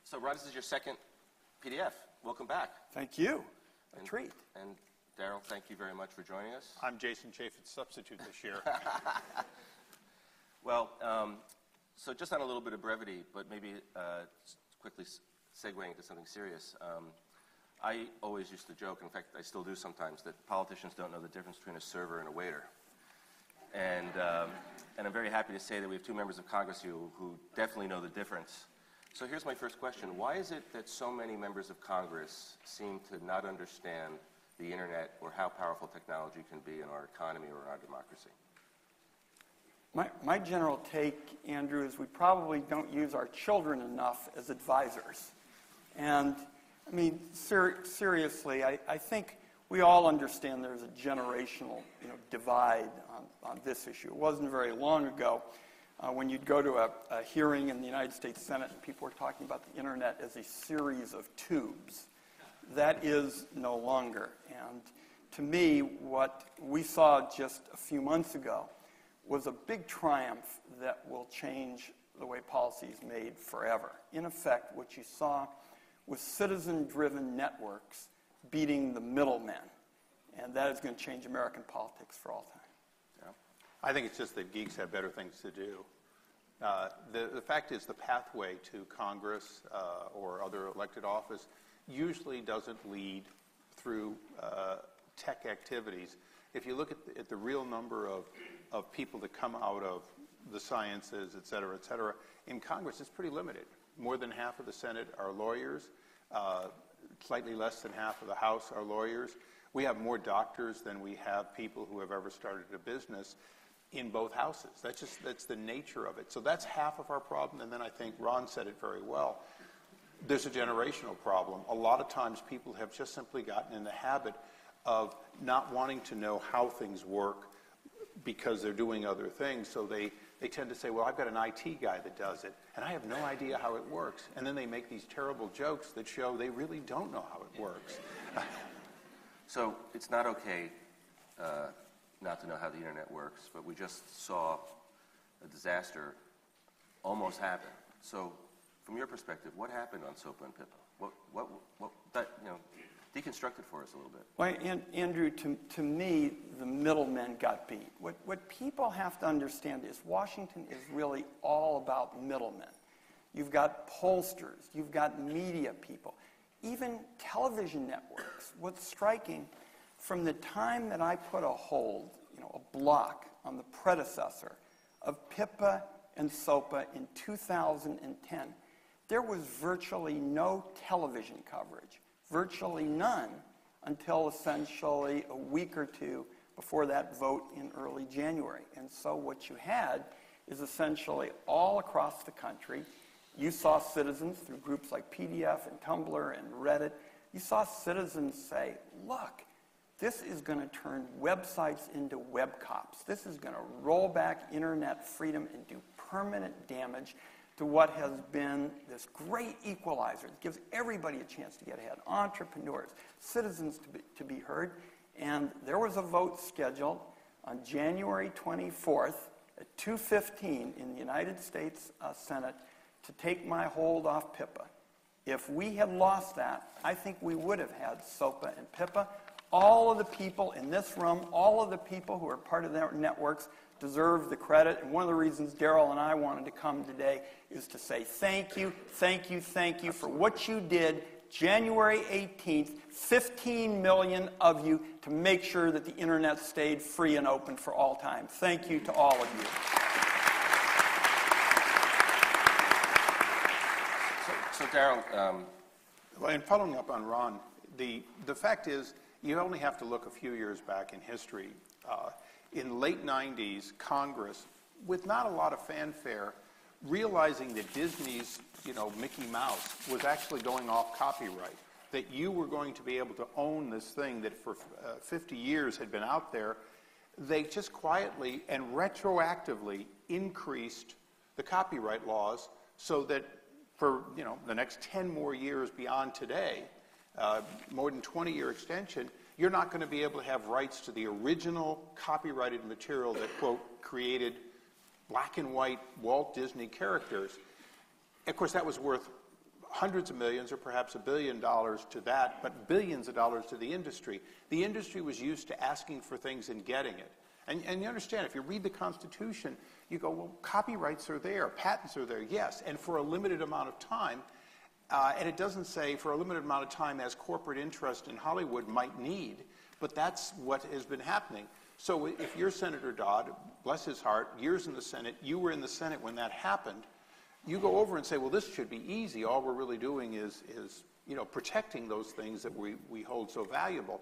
So, Rod, this is your second PDF. Welcome back. Thank you. A treat. And Darrell, thank you very much for joining us. I'm Jason Chaffetz's substitute this year. Well, so just on a little bit of brevity, but maybe quickly segueing into something serious. I always used to joke, in fact, I still do sometimes, that politicians don't know the difference between a server and a waiter. And I'm very happy to say that we have two members of Congress who definitely know the difference. So here's my first question. Why is it that so many members of Congress seem to not understand the internet or how powerful technology can be in our economy or in our democracy? My general take, Andrew, is we probably don't use our children enough as advisors. And, I mean, seriously, I think we all understand there's a generational divide on this issue. It wasn't very long ago when you'd go to a hearing in the United States Senate and people were talking about the internet as a series of tubes. That is no longer. And to me, what we saw just a few months ago was a big triumph that will change the way policy is made forever. In effect, what you saw was citizen-driven networks beating the middlemen. And that is going to change American politics for all time. Yeah. I think it's just that geeks have better things to do. The fact is the pathway to Congress or other elected office usually doesn't lead through tech activities. If you look at the real number of people that come out of the sciences, et cetera, in Congress it's pretty limited. More than half of the Senate are lawyers. Slightly less than half of the House are lawyers. We have more doctors than we have people who have ever started a business in both houses. That's the nature of it. So that's half of our problem, and then I think Ron said it very well. There's a generational problem. A lot of times people have just simply gotten in the habit of not wanting to know how things work because they're doing other things, so they tend to say, well, I've got an IT guy that does it, and I have no idea how it works. And then they make these terrible jokes that show they really don't know how it works. So it's not okay not to know how the internet works, but we just saw a disaster almost happen. So from your perspective, what happened on SOPA and PIPA? What deconstruct it for us a little bit. Well, Andrew, to me, the middlemen got beat. What people have to understand is Washington is really all about middlemen. You've got pollsters, you've got media people, even television networks. What's striking, from the time that I put a hold, a block on the predecessor of PIPA and SOPA in 2010, there was virtually no television coverage. Virtually none until essentially a week or two before that vote in early January. And so what you had is essentially all across the country, you saw citizens through groups like PDF and Tumblr and Reddit, you saw citizens say, look, this is going to turn websites into web cops. This is going to roll back internet freedom and do permanent damage to what has been this great equalizer that gives everybody a chance to get ahead, entrepreneurs, citizens to be heard. And there was a vote scheduled on January 24th at 2:15 in the United States Senate to take my hold off PIPA. If we had lost that, I think we would have had SOPA and PIPA. All of the people in this room, all of the people who are part of their networks deserve the credit. And one of the reasons Darrell and I wanted to come today is to say thank you for what you did January 18th, 15 million of you, to make sure that the internet stayed free and open for all time. Thank you to all of you. So Darrell, and following up on Ron, the fact is you only have to look a few years back in history. In the late 90s, Congress, with not a lot of fanfare, realizing that Disney's, Mickey Mouse was actually going off copyright, that you were going to be able to own this thing that for 50 years had been out there, they just quietly and retroactively increased the copyright laws so that for, the next 10 more years beyond today, more than 20-year extension, you're not going to be able to have rights to the original copyrighted material that, quote, created black and white Walt Disney characters. Of course, that was worth hundreds of millions or perhaps $1 billion to that, but billions of dollars to the industry. The industry was used to asking for things and getting it. And you understand, if you read the Constitution, you go, well, copyrights are there, patents are there, yes, and for a limited amount of time. And it doesn't say for a limited amount of time as corporate interest in Hollywood might need, but that's what has been happening. So if you're Senator Dodd, bless his heart, years in the Senate, you were in the Senate when that happened, you go over and say, well, this should be easy. All we're really doing is protecting those things that we hold so valuable.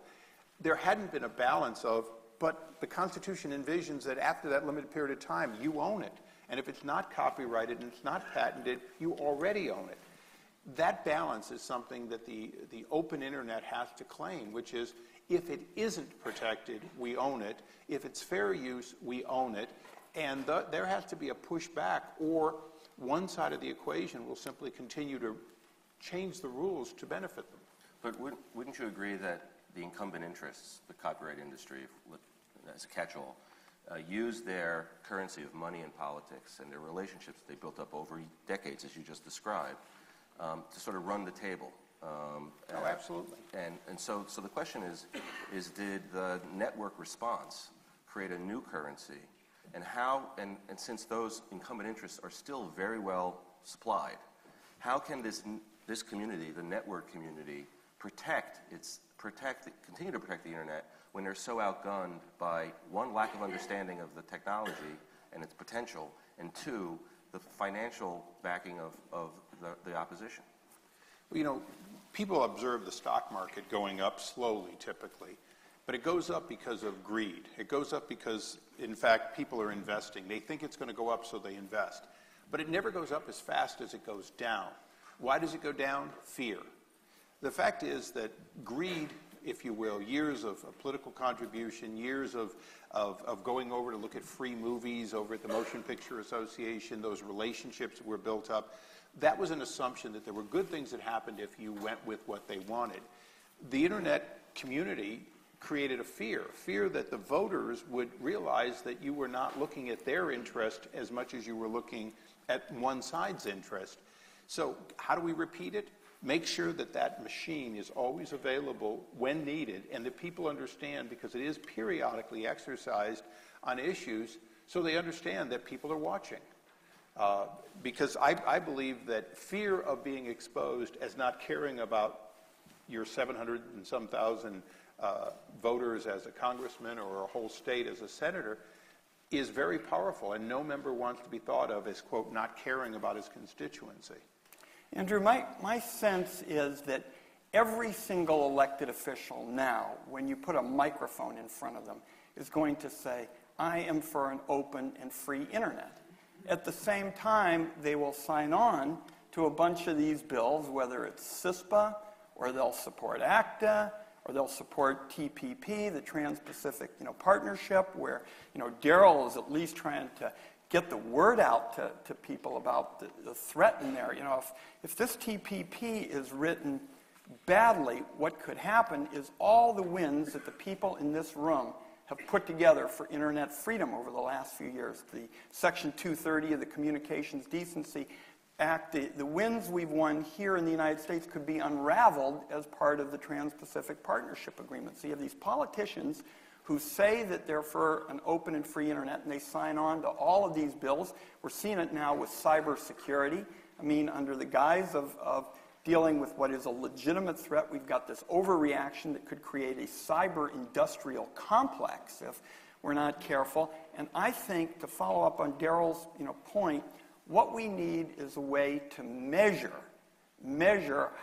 There hadn't been a balance of, but the Constitution envisions that after that limited period of time, you own it. And if it's not copyrighted and it's not patented, you already own it. That balance is something that the open internet has to claim, which is if it isn't protected, we own it. If it's fair use, we own it. And there has to be a pushback, or one side of the equation will simply continue to change the rules to benefit them. But wouldn't you agree that the incumbent interests, the copyright industry, as a catch-all, use their currency of money and politics and their relationships they built up over decades, as you just described, to sort of run the table? Oh, absolutely. And so the question is did the network response create a new currency? And how, and since those incumbent interests are still very well supplied, how can this community, the network community, continue to protect the internet when they're so outgunned by, one, lack of understanding of the technology and its potential, and two, the financial backing of the opposition? Well, people observe the stock market going up slowly, typically. But it goes up because of greed. It goes up because, in fact, people are investing. They think it's going to go up, so they invest. But it never goes up as fast as it goes down. Why does it go down? Fear. The fact is that greed, if you will, years of political contribution, years of going over to look at free movies over at the Motion Picture Association, those relationships that were built up, that was an assumption that there were good things that happened if you went with what they wanted. The internet community created a fear that the voters would realize that you were not looking at their interest as much as you were looking at one side's interest. So how do we repeat it? Make sure that that machine is always available when needed, and that people understand, because it is periodically exercised on issues, so they understand that people are watching. Because I believe that fear of being exposed as not caring about your 700 and some thousand voters as a congressman or a whole state as a senator is very powerful, and no member wants to be thought of as, quote, not caring about his constituency. Andrew, my sense is that every single elected official now, when you put a microphone in front of them, is going to say, I am for an open and free internet. At the same time, they will sign on to a bunch of these bills, whether it's CISPA, or they'll support ACTA, or they'll support TPP, the Trans-Pacific Partnership, where Darrell is at least trying to get the word out to people about the threat in there. If this TPP is written badly, what could happen is all the wins that the people in this room have put together for internet freedom over the last few years, the Section 230 of the Communications Decency Act, the wins we've won here in the United States could be unraveled as part of the Trans-Pacific Partnership Agreement. So you have these politicians who say that they're for an open and free internet, and they sign on to all of these bills. We're seeing it now with cybersecurity. I mean, under the guise of dealing with what is a legitimate threat, we've got this overreaction that could create a cyber-industrial complex if we're not careful. And I think, to follow up on Darrell's point, what we need is a way to measure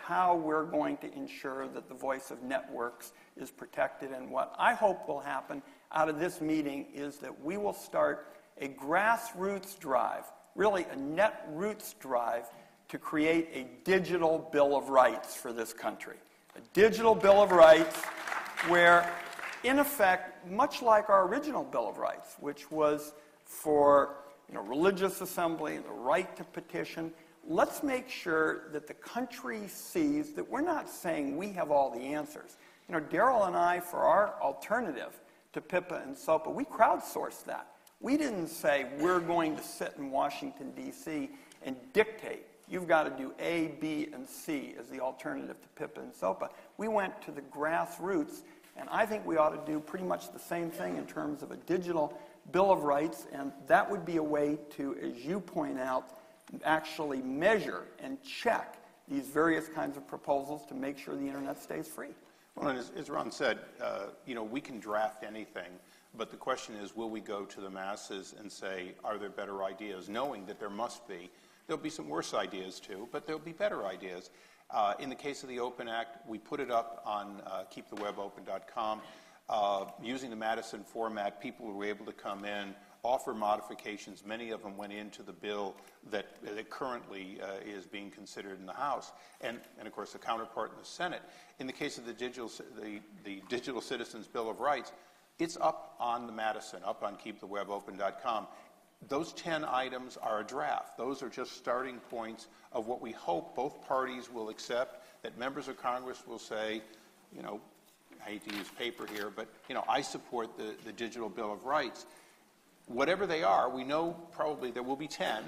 how we're going to ensure that the voice of networks is protected. And what I hope will happen out of this meeting is that we will start a grassroots drive, really a net roots drive, to create a digital Bill of Rights for this country. A digital Bill of Rights where, in effect, much like our original Bill of Rights, which was for religious assembly, the right to petition, let's make sure that the country sees that we're not saying we have all the answers. Darrell and I, for our alternative to PIPA and SOPA, we crowdsourced that. We didn't say we're going to sit in Washington, D.C. and dictate You've got to do A, B, and C as the alternative to PIPA and SOPA. We went to the grassroots, and I think we ought to do pretty much the same thing in terms of a digital Bill of Rights, and that would be a way to, as you point out, actually measure and check these various kinds of proposals to make sure the internet stays free. Well, and as Ron said, we can draft anything, but the question is, will we go to the masses and say, are there better ideas, knowing that there must be. There'll be some worse ideas too, but there'll be better ideas. In the case of the Open Act, we put it up on keepthewebopen.com. Using the Madison format, people were able to come in, offer modifications. Many of them went into the bill that currently is being considered in the House, and of course the counterpart in the Senate. In the case of the Digital Citizens Bill of Rights, it's up on the Madison, up on keepthewebopen.com. Those 10 items are a draft. Those are just starting points of what we hope both parties will accept, that members of Congress will say, I hate to use paper here, but I support the Digital Bill of Rights. Whatever they are, we know probably there will be 10,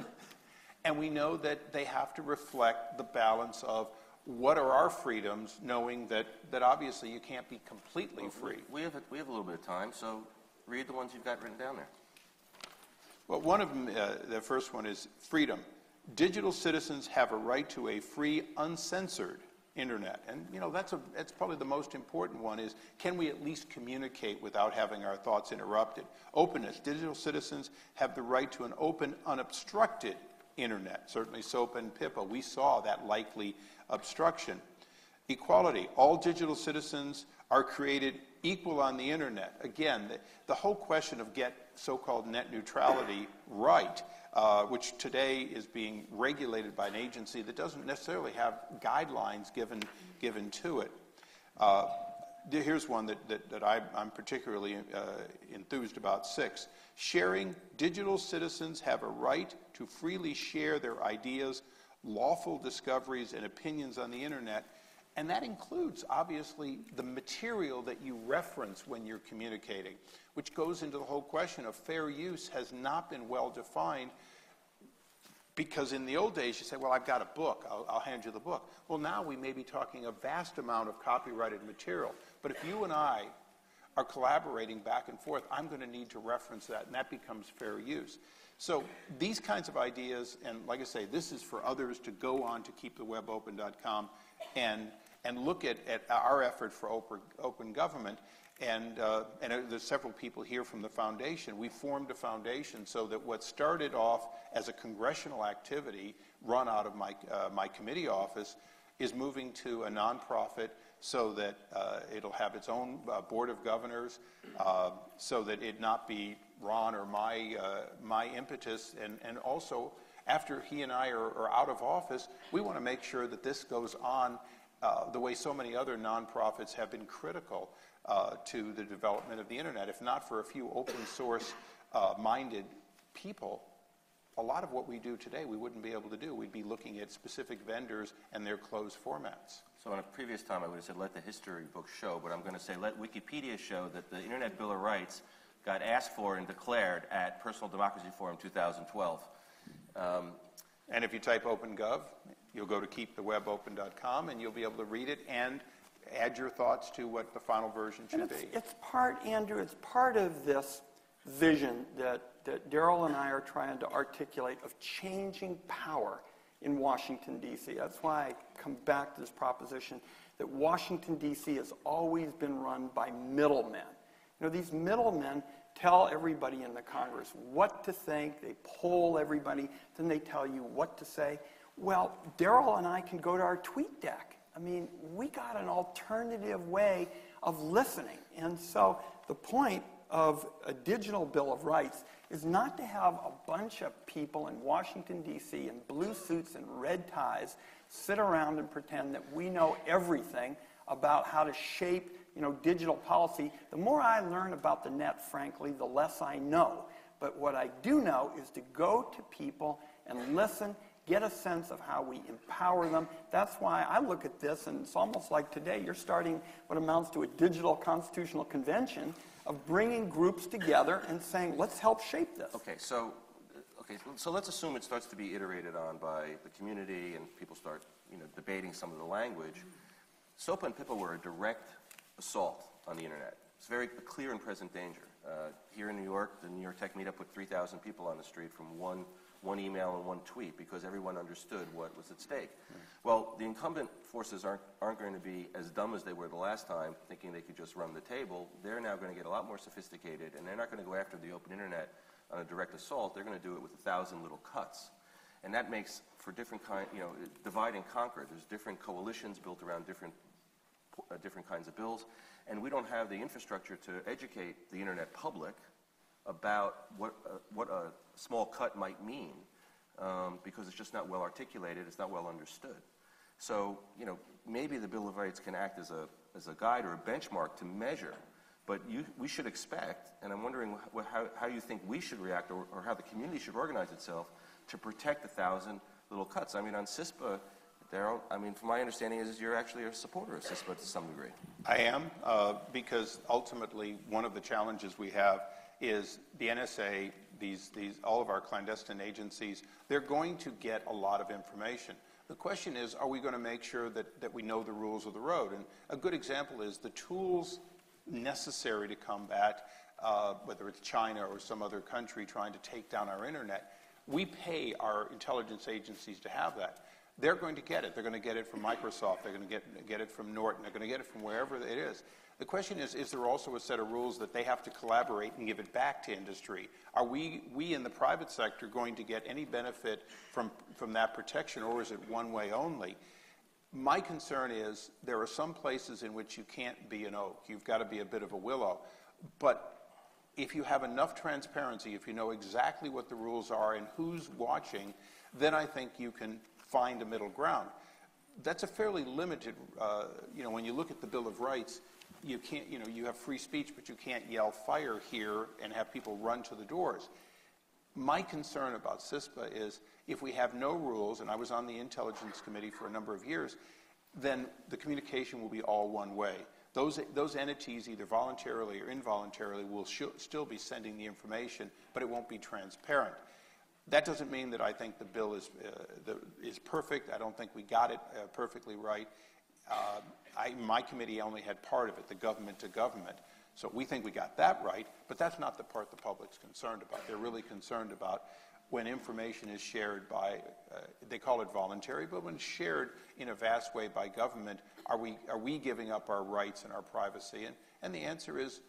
and we know that they have to reflect the balance of what are our freedoms, knowing that obviously you can't be completely free. We have a little bit of time, so read the ones you've got written down there. Well, one of them, the first one is freedom. Digital citizens have a right to a free, uncensored internet. And, that's probably the most important one is, can we at least communicate without having our thoughts interrupted? Openness. Digital citizens have the right to an open, unobstructed internet. Certainly SOPA and PIPA, we saw that likely obstruction. Equality. All digital citizens are created equal on the internet. Again, the whole question of get so-called net neutrality right, which today is being regulated by an agency that doesn't necessarily have guidelines given to it. Here's one that I'm particularly enthused about, 6. Sharing. Digital citizens have a right to freely share their ideas, lawful discoveries, and opinions on the internet. And that includes, obviously, the material that you reference when you're communicating, which goes into the whole question of fair use has not been well defined, because in the old days you say, well, I've got a book, I'll hand you the book. Well, now we may be talking a vast amount of copyrighted material. But if you and I are collaborating back and forth, I'm going to need to reference that, and that becomes fair use. So these kinds of ideas, and like I say, this is for others to go on to keepthewebopen.com and look at our effort for open government. And there's several people here from the foundation. We formed a foundation so that what started off as a congressional activity run out of my committee office is moving to a nonprofit, so that it'll have its own board of governors, so that it not be Ron or my impetus. And also, after he and I are out of office, we want to make sure that this goes on the way so many other nonprofits have been critical to the development of the internet. If not for a few open source minded people, a lot of what we do today we wouldn't be able to do. We'd be looking at specific vendors and their closed formats. So in a previous time I would have said let the history books show, but I'm going to say let Wikipedia show that the Internet Bill of Rights got asked for and declared at Personal Democracy Forum 2012. And if you type OpenGov, you'll go to keepthewebopen.com and you'll be able to read it and add your thoughts to what the final version should be. It's part, Andrew, it's part of this vision that Darrell and I are trying to articulate of changing power in Washington, D.C. That's why I come back to this proposition that Washington, D.C. has always been run by middlemen. These middlemen tell everybody in the Congress what to think, they poll everybody, then they tell you what to say. Well, Darrell and I can go to our tweet deck. I mean, we got an alternative way of listening. And so the point of a digital Bill of Rights is not to have a bunch of people in Washington, D.C. in blue suits and red ties sit around and pretend that we know everything about how to shape digital policy. The more I learn about the net, frankly, the less I know. But what I do know is to go to people and listen, get a sense of how we empower them. That's why I look at this, and it's almost like today you're starting what amounts to a digital constitutional convention of bringing groups together and saying, let's help shape this. Okay, so Okay, so let's assume it starts to be iterated on by the community and people start, debating some of the language. SOPA and PIPA were a direct assault on the internet. It's very clear and present danger. Here in New York, the New York Tech Meetup put 3,000 people on the street from one email and one tweet because everyone understood what was at stake. Well, the incumbent forces aren't going to be as dumb as they were the last time, thinking they could just run the table. They're now going to get a lot more sophisticated, and they're not going to go after the open internet on a direct assault. They're going to do it with 1,000 little cuts. And that makes for different divide and conquer. There's different coalitions built around different kinds of bills, and we don't have the infrastructure to educate the internet public about what a small cut might mean, because it's just not well articulated, it's not well understood. So, maybe the Bill of Rights can act as a guide or a benchmark to measure, but we should expect, and I'm wondering how you think we should react or how the community should organize itself to protect 1,000 little cuts. I mean, on CISPA, Darrell, from my understanding is you're actually a supporter of CISPA to some degree. I am, because ultimately one of the challenges we have is the NSA, all of our clandestine agencies, they're going to get a lot of information. The question is, are we going to make sure that we know the rules of the road? And a good example is the tools necessary to combat, whether it's China or some other country trying to take down our internet. We pay our intelligence agencies to have that. They're going to get it. They're going to get it from Microsoft. They're going to get it from Norton. They're going to get it from wherever it is. The question is there also a set of rules that they have to collaborate and give it back to industry? Are we in the private sector going to get any benefit from that protection, or is it one way only? My concern is there are some places in which you can't be an oak. You've got to be a bit of a willow. But if you have enough transparency, if you know exactly what the rules are and who's watching, then I think you can find a middle ground. That's a fairly limited, when you look at the Bill of Rights, you can't, you have free speech, but you can't yell fire here and have people run to the doors. My concern about CISPA is if we have no rules, and I was on the Intelligence Committee for a number of years, then the communication will be all one way. Those entities, either voluntarily or involuntarily, will still be sending the information, but it won't be transparent. That doesn't mean that I think the bill is perfect. I don't think we got it perfectly right. My committee only had part of it, the government to government. So we think we got that right, but that's not the part the public's concerned about. They're really concerned about when information is shared by, they call it voluntary, but when shared in a vast way by government, are we giving up our rights and our privacy? And the answer is,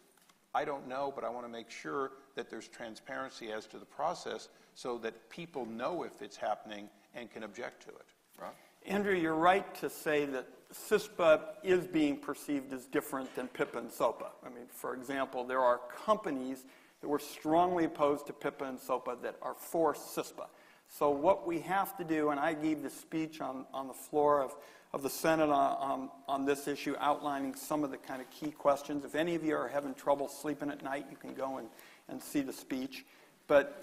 I don't know, but I want to make sure that there's transparency as to the process so that people know if it's happening and can object to it. Ron? Andrew, you're right to say that CISPA is being perceived as different than PIPA and SOPA. For example, there are companies that were strongly opposed to PIPA and SOPA that are for CISPA. So what we have to do, and I gave the speech on the floor of the Senate on this issue, outlining some of the kind of key questions. If any of you are having trouble sleeping at night, you can go and see the speech. But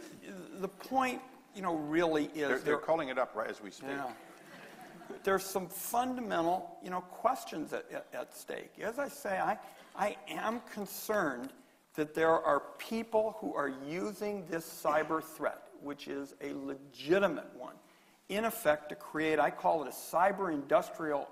the point, really is... They're calling it up right as we speak. Yeah. There's some fundamental, questions at stake. As I say, I am concerned that there are people who are using this cyber threat, which is a legitimate one, in effect to create, I call it a cyber industrial,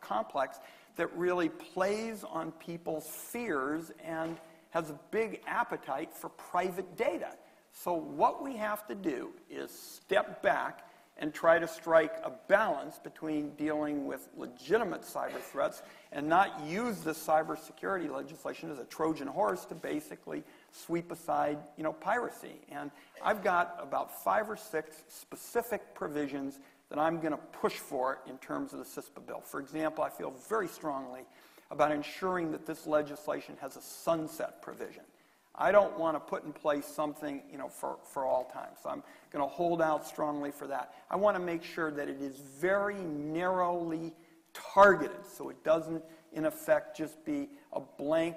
complex that really plays on people's fears and has a big appetite for private data. So what we have to do is step back and try to strike a balance between dealing with legitimate cyber threats and not use the cybersecurity legislation as a Trojan horse to basically sweep aside, piracy. And I've got about 5 or 6 specific provisions that I'm going to push for in terms of the CISPA bill. For example, I feel very strongly about ensuring that this legislation has a sunset provision. I don't want to put in place something, for all time. So I'm going to hold out strongly for that. I want to make sure that it is very narrowly targeted, so it doesn't, in effect, just be a blank,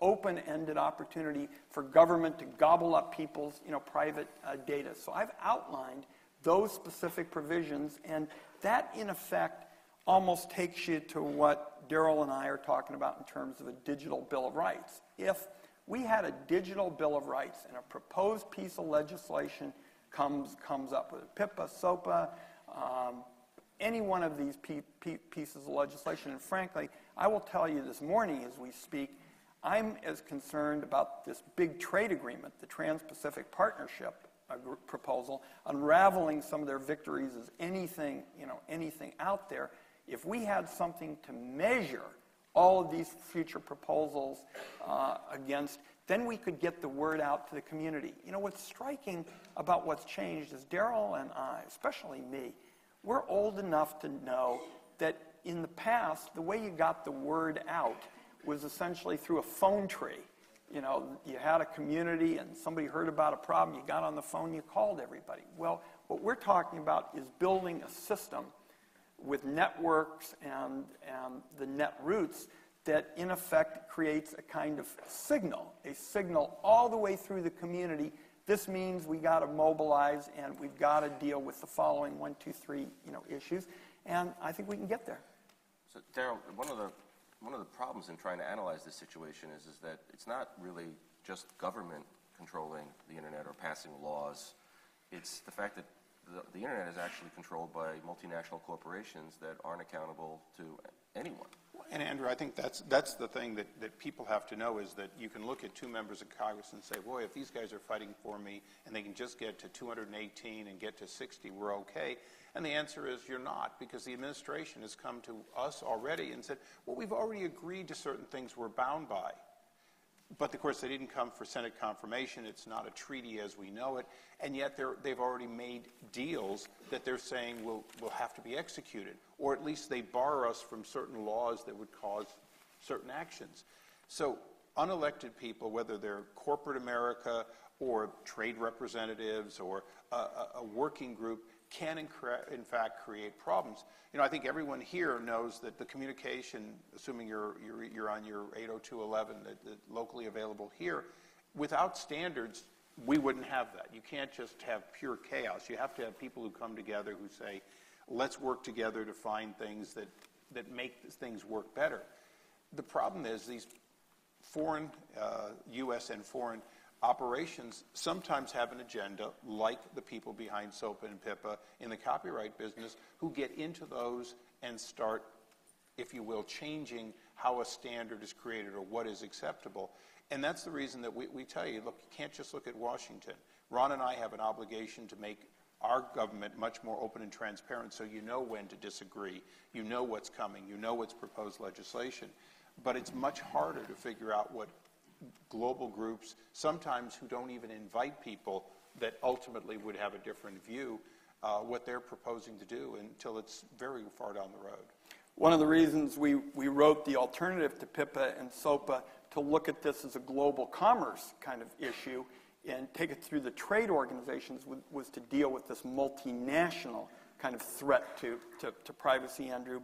open-ended opportunity for government to gobble up people's, private data. So I've outlined those specific provisions, and that, in effect, almost takes you to what Darrell and I are talking about in terms of a digital Bill of Rights. If we had a digital Bill of Rights and a proposed piece of legislation comes up with it. PIPA, SOPA, any one of these pieces of legislation. And frankly, I will tell you this morning as we speak, I'm as concerned about this big trade agreement, the Trans-Pacific Partnership proposal, unraveling some of their victories as anything out there. If we had something to measure all of these future proposals against, then we could get the word out to the community. You know, what's striking about what's changed is Darrell and I, especially me, we're old enough to know that in the past, the way you got the word out was essentially through a phone tree. You know, you had a community and somebody heard about a problem, you got on the phone, you called everybody. Well, what we're talking about is building a system with networks and the net roots that in effect creates a kind of signal all the way through the community. This means we got to mobilize and we've got to deal with the following 1, 2, 3, issues, and I think we can get there. So, Darrell, one of the problems in trying to analyze this situation is that it's not really just government controlling the internet or passing laws. It's the fact that the internet is actually controlled by multinational corporations that aren't accountable to anyone. And Andrew, I think that's the thing that people have to know is that you can look at 2 members of Congress and say, boy, if these guys are fighting for me and they can just get to 218 and get to 60, we're okay. And the answer is you're not, because the administration has come to us already and said, well, we've already agreed to certain things we're bound by. But, of course, they didn't come for Senate confirmation. It's not a treaty as we know it. And yet they've already made deals that they're saying will have to be executed. Or at least they bar us from certain laws that would cause certain actions. So unelected people, whether they're corporate America or trade representatives or a working group, can in fact create problems. You know, I think everyone here knows that the communication, assuming you're on your 802.11, that locally available here, without standards, we wouldn't have that. You can't just have pure chaos. You have to have people who come together who say, let's work together to find things that make things work better. The problem is these foreign, U.S. and foreign operations sometimes have an agenda, like the people behind SOPA and PIPA in the copyright business, who get into those and start, if you will, changing how a standard is created or what is acceptable. And that's the reason that we tell you, look, you can't just look at Washington. Ron and I have an obligation to make our government much more open and transparent so you know when to disagree, you know what's coming, you know what's proposed legislation. But it's much harder to figure out what global groups, sometimes who don't even invite people that ultimately would have a different view, what they're proposing to do until it's very far down the road. One of the reasons we wrote the alternative to PIPA and SOPA to look at this as a global commerce kind of issue and take it through the trade organizations was to deal with this multinational kind of threat to privacy, Andrew.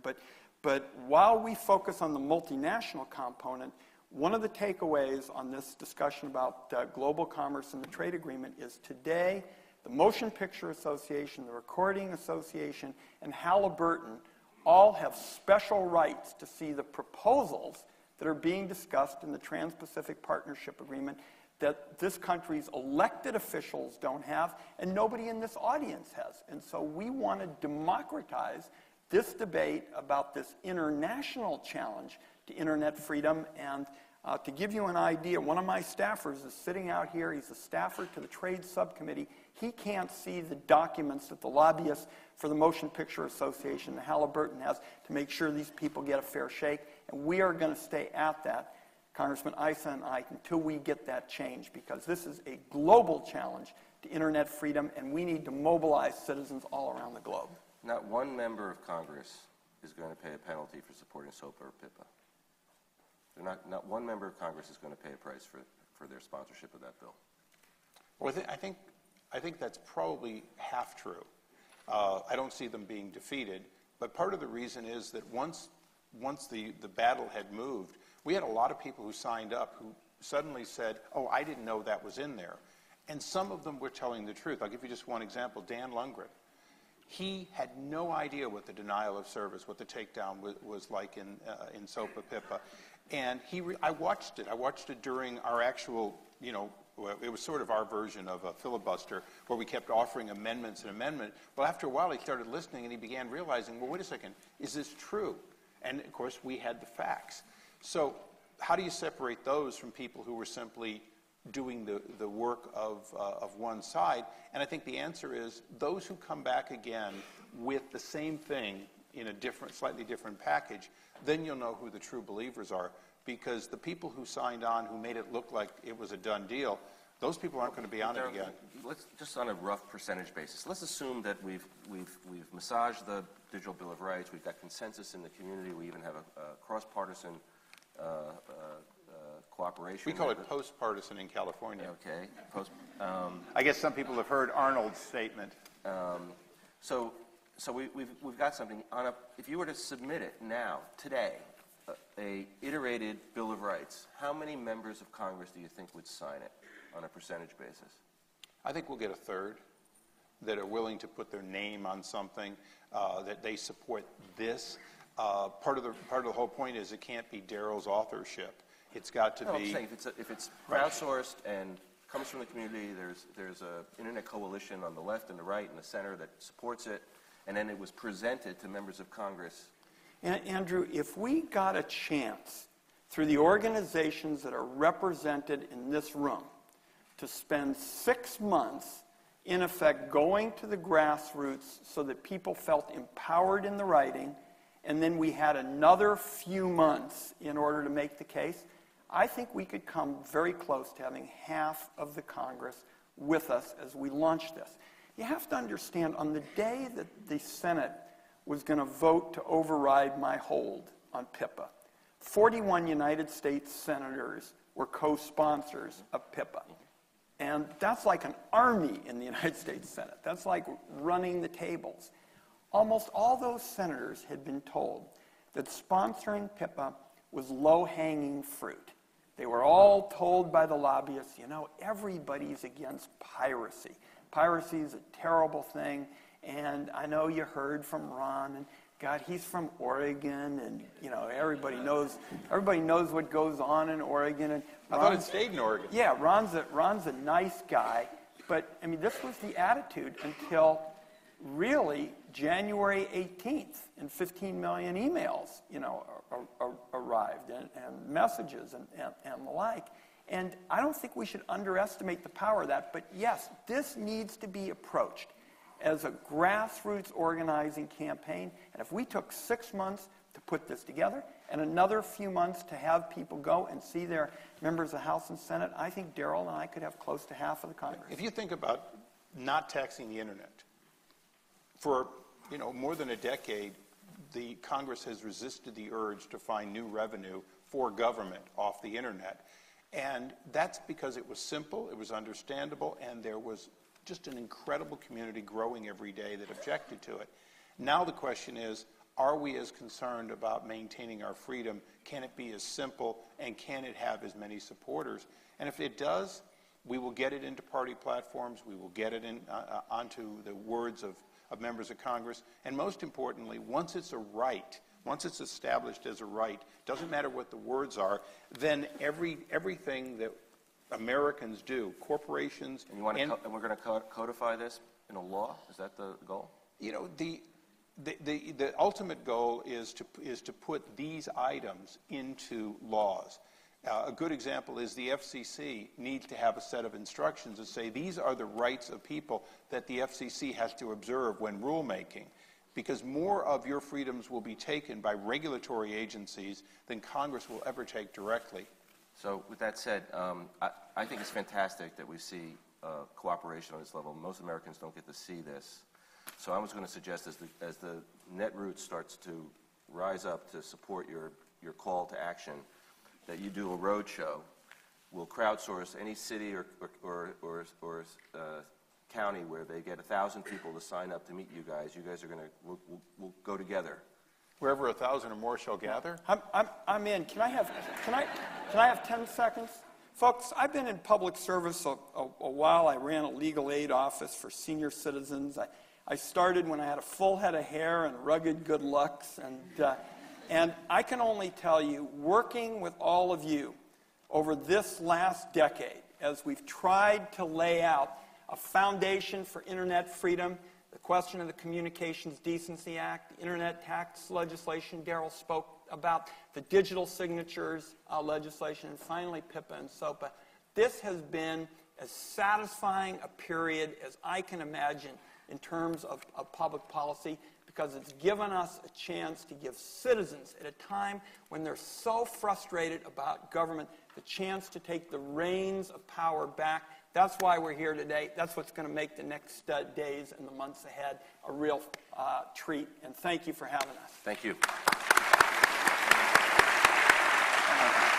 But while we focus on the multinational component, one of the takeaways on this discussion about global commerce and the trade agreement is today the Motion Picture Association, the Recording Association, and Halliburton all have special rights to see the proposals that are being discussed in the Trans-Pacific Partnership Agreement that this country's elected officials don't have and nobody in this audience has. And so we want to democratize this debate about this international challenge to internet freedom. And to give you an idea, one of my staffers is sitting out here. He's a staffer to the Trade Subcommittee. He can't see the documents that the lobbyists for the Motion Picture Association, the Halliburton, has to make sure these people get a fair shake. And we are going to stay at that, Congressman Issa and I, until we get that change, because this is a global challenge to internet freedom, and we need to mobilize citizens all around the globe. Not one member of Congress is going to pay a penalty for supporting SOPA or PIPA. Not one member of Congress is going to pay a price for their sponsorship of that bill. Well, I think that's probably half true. I don't see them being defeated, but part of the reason is that once the battle had moved, we had a lot of people who signed up who suddenly said, oh, I didn't know that was in there. And some of them were telling the truth. I'll give you just one example, Dan Lundgren. He had no idea what the denial of service, what the takedown was like in SOPA PIPA. And I watched it. I watched it during our actual, well, it was sort of our version of a filibuster where we kept offering amendments and amendments. Well, after a while, he started listening and he began realizing, well, wait a second, is this true? And, of course, we had the facts. So how do you separate those from people who were simply doing the work of one side? And I think the answer is those who come back again with the same thing in a different, slightly different package, then you'll know who the true believers are. Because the people who signed on, who made it look like it was a done deal, those people aren't going to be on it again. Let's just on a rough percentage basis. Let's assume that we've massaged the Digital Bill of Rights. We've got consensus in the community. We even have a cross-partisan cooperation. We call it post-partisan in California. Okay. I guess some people have heard Arnold's statement. So we've got something on a. If you were to submit it now, today, a iterated Bill of Rights, how many members of Congress do you think would sign it on a percentage basis? I think we'll get a third that are willing to put their name on something, that they support this. Part of the whole point is it can't be Darrell's authorship. It's got to be. I'm saying if it's crowdsourced and comes from the community, there's a internet coalition on the left and the right and the center that supports it, and then it was presented to members of Congress. Andrew, if we got a chance through the organizations that are represented in this room to spend 6 months, in effect, going to the grassroots so that people felt empowered in the writing, and then we had another few months in order to make the case, I think we could come very close to having half of the Congress with us as we launch this. You have to understand, on the day that the Senate was going to vote to override my hold on PIPA, 41 United States senators were co-sponsors of PIPA. And that's like an army in the United States Senate. That's like running the tables. Almost all those senators had been told that sponsoring PIPA was low-hanging fruit. They were all told by the lobbyists, you know, everybody's against piracy. Piracy is a terrible thing. And I know you heard from Ron, and God, he's from Oregon, and you know everybody knows what goes on in Oregon. And I thought it stayed in Oregon. Yeah, Ron's a nice guy, but I mean this was the attitude until really January 18th, and 15 million emails, you know, arrived, and messages and the like. And I don't think we should underestimate the power of that. But yes, this needs to be approached as a grassroots organizing campaign. And if we took 6 months to put this together and another few months to have people go and see their members of the House and Senate, I think Darrell and I could have close to half of the Congress. If you think about not taxing the internet, for more than a decade, the Congress has resisted the urge to find new revenue for government off the internet. And that's because it was simple, it was understandable, and there was just an incredible community growing every day that objected to it. Now the question is, are we as concerned about maintaining our freedom? Can it be as simple, and can it have as many supporters? And if it does, we will get it into party platforms, we will get it onto the words of members of Congress, and most importantly, once it's a right, once it's established as a right, doesn't matter what the words are, then everything that Americans do, corporations, and we're going to codify this in a law. Is that the goal? The ultimate goal is to put these items into laws. A good example is the FCC needs to have a set of instructions that say these are the rights of people that the FCC has to observe when rulemaking, because more of your freedoms will be taken by regulatory agencies than Congress will ever take directly. So with that said, I think it's fantastic that we see cooperation on this level. Most Americans don't get to see this. So I was going to suggest as the Netroots starts to rise up to support your call to action, that you do a road show. We'll crowdsource any city or county where they get 1,000 people to sign up to meet you guys. You guys are going to, we'll go together. Wherever 1,000 or more shall gather? I'm in. Can I have 10 seconds? Folks, I've been in public service a while. I ran a legal aid office for senior citizens. I started when I had a full head of hair and rugged good looks. And I can only tell you, working with all of you over this last decade, as we've tried to lay out a foundation for internet freedom, the question of the Communications Decency Act, the internet tax legislation Darrell spoke about, the digital signatures legislation, and finally PIPA and SOPA. This has been as satisfying a period as I can imagine in terms of public policy, because it's given us a chance to give citizens, at a time when they're so frustrated about government, the chance to take the reins of power back. That's why we're here today. That's what's going to make the next days and the months ahead a real treat. And thank you for having us. Thank you.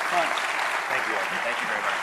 Fun. Thank you. Thank you very much.